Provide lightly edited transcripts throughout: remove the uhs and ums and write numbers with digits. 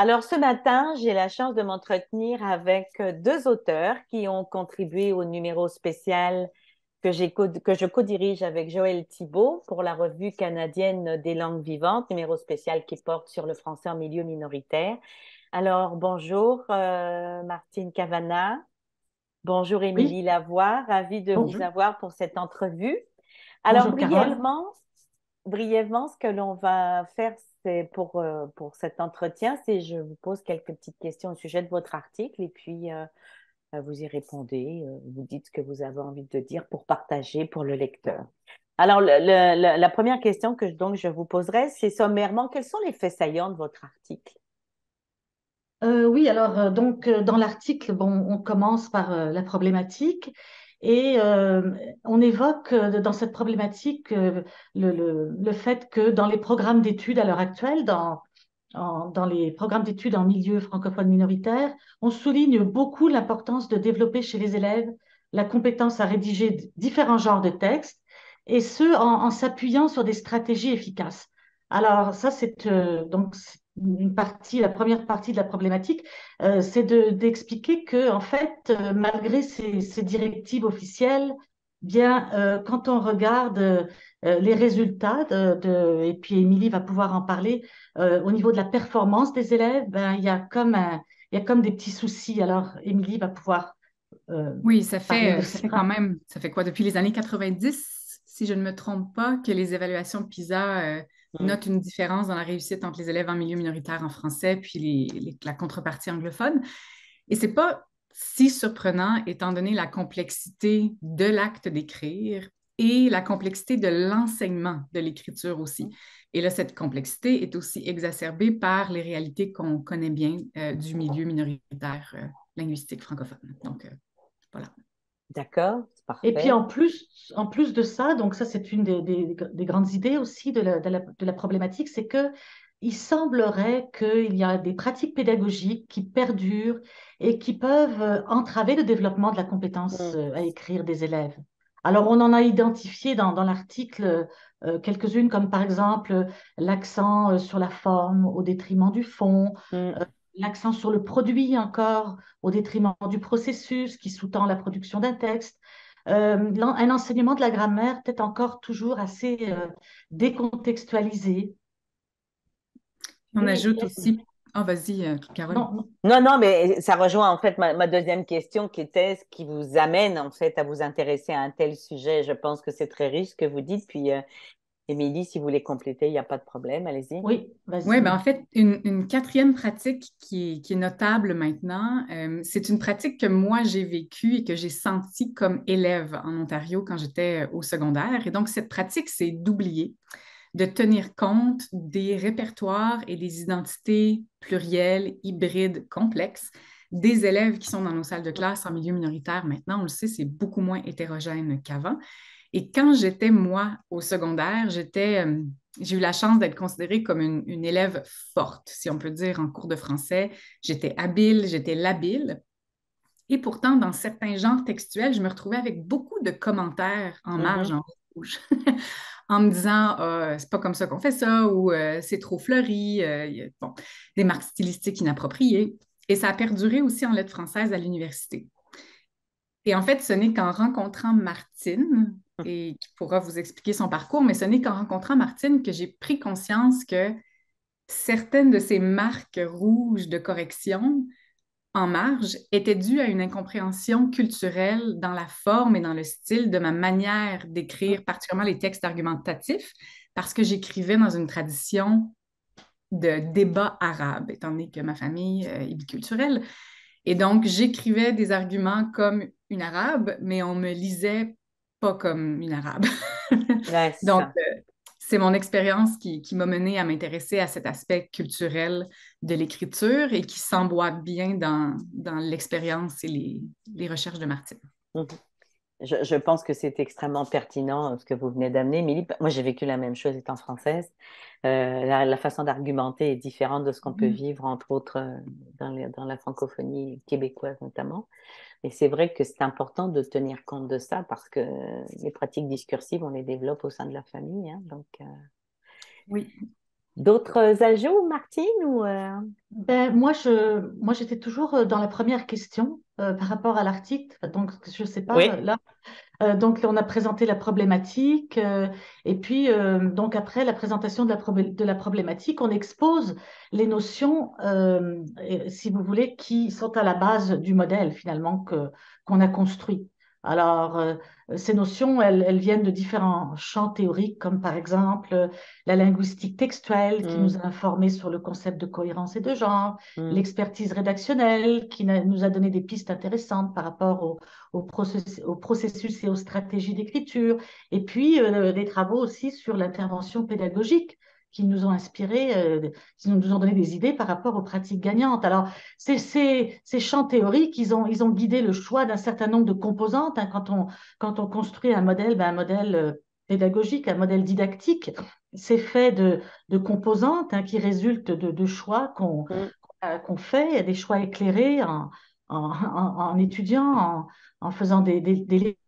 Alors, ce matin, j'ai la chance de m'entretenir avec deux auteurs qui ont contribué au numéro spécial que je co-dirige avec Joël Thibault pour la Revue canadienne des langues vivantes, numéro spécial qui porte sur le français en milieu minoritaire. Alors, bonjour Martine Cavana, bonjour Oui, Émilie Lavoie, ravie de vous bonjour. avoir pour cette entrevue. Alors, Bonjour Carole. brièvement, ce que l'on va faire, c'est pour cet entretien, c'est je vous pose quelques petites questions au sujet de votre article et puis vous y répondez, vous dites ce que vous avez envie de dire pour partager pour le lecteur. Alors, la première question que donc je vous poserai, c'est sommairement, quels sont les faits saillants de votre article? Oui, alors dans l'article, bon, on commence par la problématique et on évoque dans cette problématique le fait que dans les programmes d'études à l'heure actuelle, dans les programmes d'études en milieu francophone minoritaire, on souligne beaucoup l'importance de développer chez les élèves la compétence à rédiger différents genres de textes et ce, en s'appuyant sur des stratégies efficaces. Alors ça, c'est donc une partie, la première partie de la problématique, c'est d'expliquer que en fait, malgré ces directives officielles, bien, quand on regarde les résultats et puis Émilie va pouvoir en parler, au niveau de la performance des élèves, ben, il y a comme des petits soucis. Alors, Émilie va pouvoir Oui, parler de ça ça. fait quand même, ça fait quoi, depuis les années 90, si je ne me trompe pas, que les évaluations PISA Hmm. notent une différence dans la réussite entre les élèves en milieu minoritaire en français puis la contrepartie anglophone. Et c'est pas si surprenant étant donné la complexité de l'acte d'écrire et la complexité de l'enseignement de l'écriture aussi. Et là, cette complexité est aussi exacerbée par les réalités qu'on connaît bien du milieu minoritaire linguistique francophone. Donc, voilà. D'accord, c'est Et puis parfait. en plus de ça, donc ça c'est une des grandes idées aussi de la problématique, c'est que il semblerait qu'il y a des pratiques pédagogiques qui perdurent et qui peuvent entraver le développement de la compétence Hmm. à écrire des élèves. Alors on en a identifié dans l'article quelques-unes, comme par exemple l'accent sur la forme au détriment du fond, Hmm. l'accent sur le produit encore au détriment du processus qui sous-tend la production d'un texte. Un enseignement de la grammaire peut-être encore toujours assez décontextualisé. On Et ajoute aussi. Ah, vas-y, Carole. non, non. Non, non, mais ça rejoint en fait ma deuxième question qui était ce qui vous amène en fait à vous intéresser à un tel sujet. Je pense que c'est très riche ce que vous dites. Puis, Émilie, si vous voulez compléter, il n'y a pas de problème, allez-y. Oui, Oui, ben vas-y. en fait, une quatrième pratique qui est notable maintenant, c'est une pratique que moi j'ai vécue et que j'ai sentie comme élève en Ontario quand j'étais au secondaire. Et donc, cette pratique, c'est d'oublier, de tenir compte des répertoires et des identités plurielles, hybrides, complexes des élèves qui sont dans nos salles de classe en milieu minoritaire. Maintenant, on le sait, c'est beaucoup moins hétérogène qu'avant. Et quand j'étais, moi, au secondaire, j'ai eu la chance d'être considérée comme une élève forte, si on peut dire, en cours de français. J'étais habile, j'étais labile. Et pourtant, dans certains genres textuels, je me retrouvais avec beaucoup de commentaires en marge, Mhm. en rouge, en me disant c'est pas comme ça qu'on fait ça, ou c'est trop fleuri, bon, des marques stylistiques inappropriées. Et ça a perduré aussi en lettres françaises à l'université. Et en fait, ce n'est qu'en rencontrant Martine, et qui pourra vous expliquer son parcours, mais ce n'est qu'en rencontrant Martine que j'ai pris conscience que certaines de ces marques rouges de correction en marge étaient dues à une incompréhension culturelle dans la forme et dans le style de ma manière d'écrire, particulièrement les textes argumentatifs, parce que j'écrivais dans une tradition de débat arabe, étant donné que ma famille est biculturelle. Et donc, j'écrivais des arguments comme une arabe, mais on me lisait pas comme une arabe. Ouais, c'est Donc, ça. c'est mon expérience qui m'a menée à m'intéresser à cet aspect culturel de l'écriture et qui s'emboîte bien dans l'expérience et les recherches de Martine. Mhm. Je pense que c'est extrêmement pertinent ce que vous venez d'amener, Émilie. Moi, j'ai vécu la même chose étant française. La façon d'argumenter est différente de ce qu'on peut Mhm. vivre, entre autres, dans la francophonie québécoise notamment. Et c'est vrai que c'est important de tenir compte de ça parce que les pratiques discursives, on les développe au sein de la famille, hein. Donc, Oui. d'autres ajouts, Martine, ou Ben, moi, j'étais toujours dans la première question par rapport à l'article. Donc, je ne sais pas, Oui. là, donc, on a présenté la problématique et puis, donc, après la présentation de la problématique, on expose les notions, si vous voulez, qui sont à la base du modèle, finalement, qu'on a construit. Alors, ces notions, elles viennent de différents champs théoriques, comme par exemple la linguistique textuelle, qui nous Mm, a informés sur le concept de cohérence et de genre, mm, l'expertise rédactionnelle, nous a donné des pistes intéressantes par rapport au processus et aux stratégies d'écriture, et puis des travaux aussi sur l'intervention pédagogique qui nous ont inspiré, qui nous ont donné des idées par rapport aux pratiques gagnantes. Alors, ces champs théoriques, ils ont guidé le choix d'un certain nombre de composantes. Hein, quand on construit un modèle, ben, un modèle pédagogique, un modèle didactique, c'est fait de composantes qui résultent de choix mm, qu'on fait, des choix éclairés en étudiant, en faisant des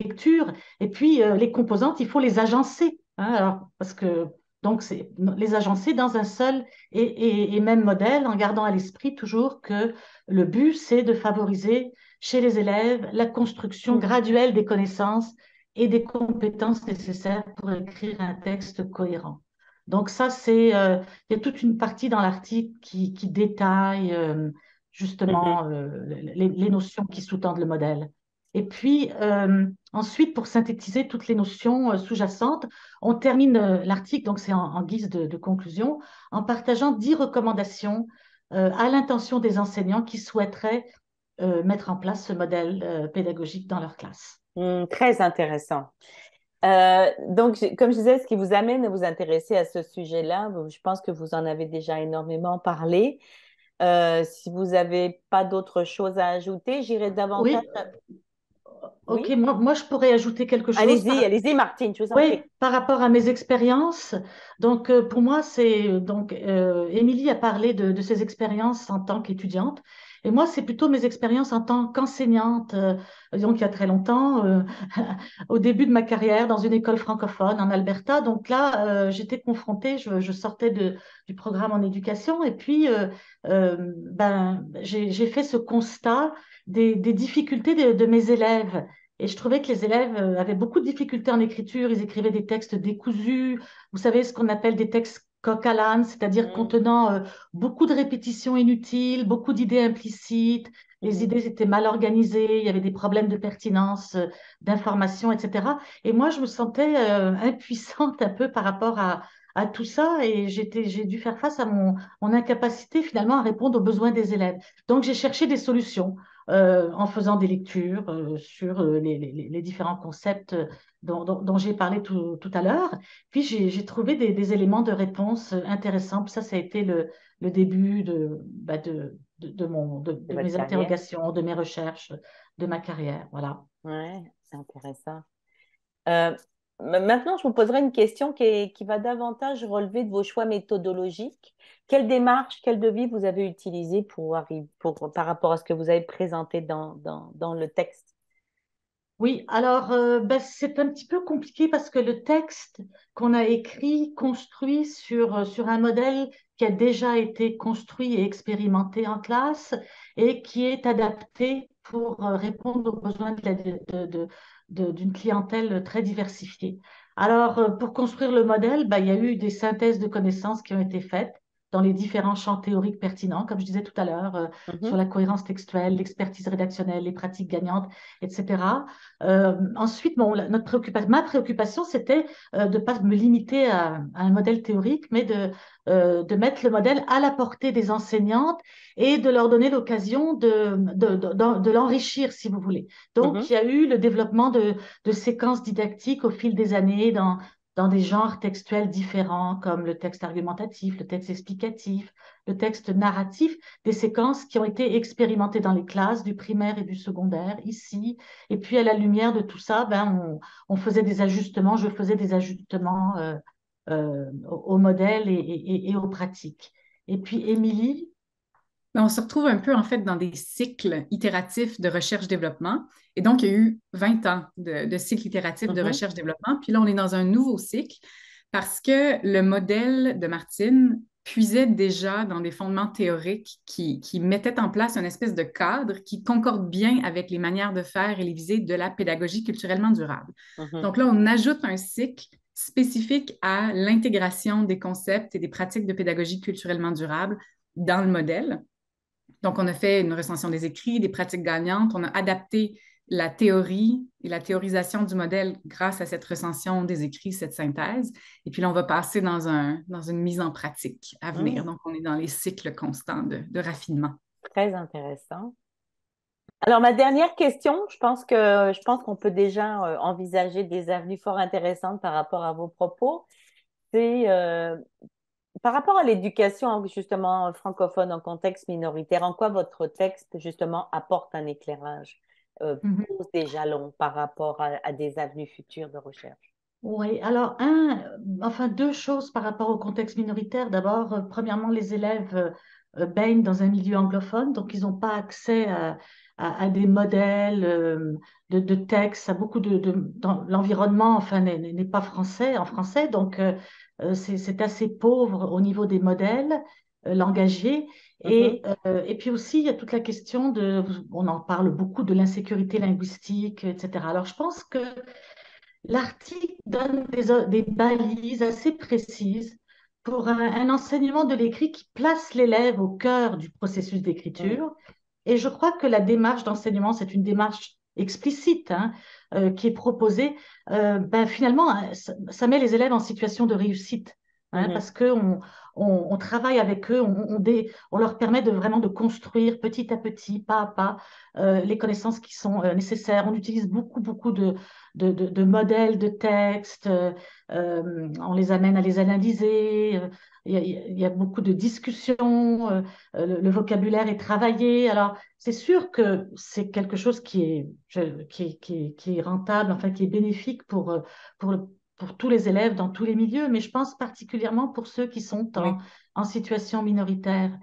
lectures. Et puis, les composantes, il faut les agencer. Hein, alors, parce que, donc, c'est les agencer dans un seul et même modèle, en gardant à l'esprit toujours que le but, c'est de favoriser chez les élèves la construction mm. graduelle des connaissances et des compétences nécessaires pour écrire un texte cohérent. Donc ça, il y a toute une partie dans l'article qui détaille Mhm. justement les notions qui sous-tendent le modèle. Et puis, ensuite, pour synthétiser toutes les notions sous-jacentes, on termine l'article, donc c'est en guise de conclusion, en partageant 10 recommandations à l'intention des enseignants qui souhaiteraient mettre en place ce modèle pédagogique dans leur classe. Très intéressant. Donc, comme je disais, ce qui vous amène à vous intéresser à ce sujet-là, je pense que vous en avez déjà énormément parlé. Si vous n'avez pas d'autres choses à ajouter, j'irai davantage. Oui, ok, Oui? moi je pourrais ajouter quelque chose Allez-y, allez-y, Martine, je vous en Oui, prie. par rapport à mes expériences, donc pour moi, Émilie a parlé de ses expériences en tant qu'étudiante, et moi, c'est plutôt mes expériences en tant qu'enseignante, donc il y a très longtemps, au début de ma carrière dans une école francophone en Alberta. Donc là, j'étais confrontée, je sortais du programme en éducation, et puis j'ai fait ce constat des difficultés de mes élèves. Et je trouvais que les élèves avaient beaucoup de difficultés en écriture. Ils écrivaient des textes décousus. Vous savez, ce qu'on appelle des textes coq à l'âne, c'est-à-dire Mm, contenant beaucoup de répétitions inutiles, beaucoup d'idées implicites. Les mhm, idées étaient mal organisées. Il y avait des problèmes de pertinence, d'information, etc. Et moi, je me sentais impuissante un peu par rapport à tout ça. Et j'ai dû faire face à mon incapacité finalement à répondre aux besoins des élèves. Donc, j'ai cherché des solutions en faisant des lectures sur les différents concepts dont j'ai parlé tout à l'heure. Puis j'ai trouvé des éléments de réponse intéressants. Puis ça a été le début de de votre mes carrière. interrogations, de mes recherches, de ma carrière. Voilà. Ouais, c'est intéressant. Euh, Maintenant, je vous poserai une question qui va davantage relever de vos choix méthodologiques. Quelle démarche, quel devis vous avez utilisé par rapport à ce que vous avez présenté dans le texte? Oui, alors c'est un petit peu compliqué parce que le texte qu'on a écrit construit sur un modèle qui a déjà été construit et expérimenté en classe et qui est adapté pour répondre aux besoins d'une clientèle très diversifiée. Alors, pour construire le modèle, il y a eu des synthèses de connaissances qui ont été faites dans les différents champs théoriques pertinents, comme je disais tout à l'heure, sur Mhm, la cohérence textuelle, l'expertise rédactionnelle, les pratiques gagnantes, etc. Ensuite, ma préoccupation, c'était de ne pas me limiter à un modèle théorique, mais de mettre le modèle à la portée des enseignantes et de leur donner l'occasion de l'enrichir, si vous voulez. Donc, mhm, il y a eu le développement de séquences didactiques au fil des années dans des genres textuels différents, comme le texte argumentatif, le texte explicatif, le texte narratif, des séquences qui ont été expérimentées dans les classes du primaire et du secondaire, ici, et puis, à la lumière de tout ça, on faisait des ajustements, je faisais des ajustements au modèle et aux pratiques. Et puis, Émilie, On se retrouve un peu en fait dans des cycles itératifs de recherche-développement. Et donc, il y a eu 20 ans de cycles itératifs de mhm, recherche-développement. Puis là, on est dans un nouveau cycle parce que le modèle de Martine puisait déjà dans des fondements théoriques qui mettaient en place une espèce de cadre qui concorde bien avec les manières de faire et les visées de la pédagogie culturellement durable. Mhm. Donc là, on ajoute un cycle spécifique à l'intégration des concepts et des pratiques de pédagogie culturellement durable dans le modèle. Donc, on a fait une recension des écrits, des pratiques gagnantes, on a adapté la théorie et la théorisation du modèle grâce à cette recension des écrits, cette synthèse. Et puis là, on va passer dans une mise en pratique à venir. Mm. Donc, on est dans les cycles constants de raffinement. Très intéressant. Alors, ma dernière question, je pense qu'on peut déjà envisager des avenues fort intéressantes par rapport à vos propos. C'est par rapport à l'éducation justement francophone en contexte minoritaire, en quoi votre texte justement apporte un éclairage, Mhm. pose des jalons par rapport à des avenues futures de recherche? Oui, alors enfin deux choses par rapport au contexte minoritaire. D'abord, premièrement, les élèves baignent dans un milieu anglophone, donc ils n'ont pas accès à des modèles de textes, à beaucoup dans l'environnement, enfin, n'est pas français en français, donc c'est assez pauvre au niveau des modèles langagiers. Mhm. Et puis aussi, il y a toute la question on en parle beaucoup, de l'insécurité linguistique, etc. Alors, je pense que l'article donne des balises assez précises pour un enseignement de l'écrit qui place l'élève au cœur du processus Mm. d'écriture. Et je crois que la démarche d'enseignement, c'est une démarche explicite, hein, qui est proposée. Finalement, hein, ça met les élèves en situation de réussite, hein, Mhm. parce qu'on travaille avec eux, on leur permet vraiment de construire petit à petit, pas à pas, les connaissances qui sont nécessaires. On utilise beaucoup, beaucoup de modèles de textes, on les amène à les analyser, il y a beaucoup de discussions, le vocabulaire est travaillé. Alors, c'est sûr que c'est quelque chose qui est rentable, enfin qui est bénéfique pour, pour tous les élèves dans tous les milieux, mais je pense particulièrement pour ceux qui sont Oui. en situation minoritaire.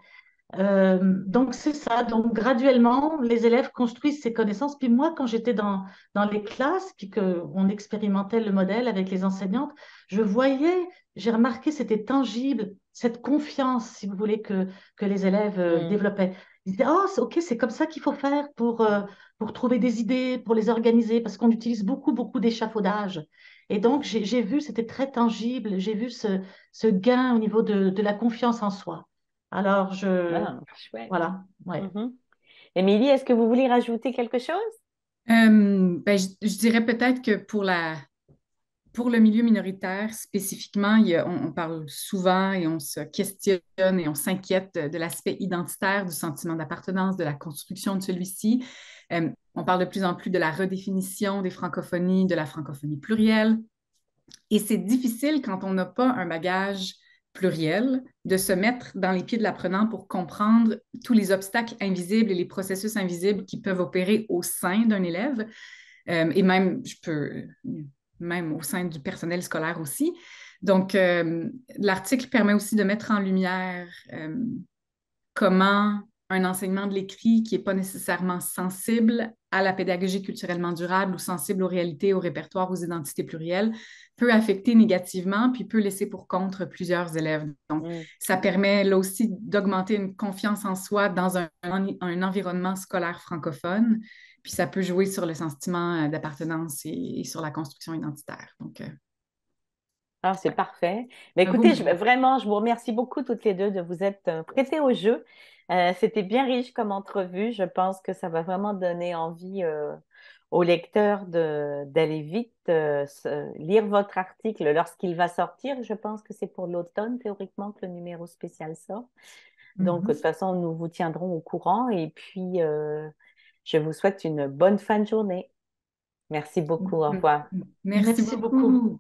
Donc c'est ça, donc graduellement, les élèves construisent ces connaissances. Puis moi, quand j'étais dans les classes, puis qu'on expérimentait le modèle avec les enseignantes, je voyais, j'ai remarqué, c'était tangible, cette confiance, si vous voulez, que les élèves Mm. développaient. Ils disaient, oh, OK, c'est comme ça qu'il faut faire pour trouver des idées, pour les organiser, parce qu'on utilise beaucoup, beaucoup d'échafaudage. Et donc, j'ai vu, c'était très tangible, j'ai vu ce gain au niveau de la confiance en soi. Alors, Ah, chouette. voilà, ouais. Mhm. Émilie, est-ce que vous voulez rajouter quelque chose? Je dirais peut-être que pour le milieu minoritaire spécifiquement, on parle souvent et on se questionne et on s'inquiète de l'aspect identitaire du sentiment d'appartenance, de la construction de celui-ci. On parle de plus en plus de la redéfinition des francophonies, de la francophonie plurielle. Et c'est difficile quand on n'a pas un bagage pluriel de se mettre dans les pieds de l'apprenant pour comprendre tous les obstacles invisibles et les processus invisibles qui peuvent opérer au sein d'un élève. Et même, même au sein du personnel scolaire aussi. Donc, l'article permet aussi de mettre en lumière comment un enseignement de l'écrit qui n'est pas nécessairement sensible à la pédagogie culturellement durable ou sensible aux réalités, au répertoire, aux identités plurielles, peut affecter négativement, puis peut laisser pour compte plusieurs élèves. Donc, Mm. ça permet là aussi d'augmenter une confiance en soi dans un environnement scolaire francophone, puis ça peut jouer sur le sentiment d'appartenance et sur la construction identitaire. Donc, Ah, c'est ouais, parfait. Mais un beau écoutez, modèle. vraiment, je vous remercie beaucoup toutes les deux de vous être prêtées au jeu. C'était bien riche comme entrevue. Je pense que ça va vraiment donner envie aux lecteurs d'aller vite lire votre article lorsqu'il va sortir. Je pense que c'est pour l'automne, théoriquement, que le numéro spécial sort. Donc, de toute Mhm. façon, nous vous tiendrons au courant. Et puis, je vous souhaite une bonne fin de journée. Merci beaucoup. Au revoir. Merci Merci beaucoup. beaucoup.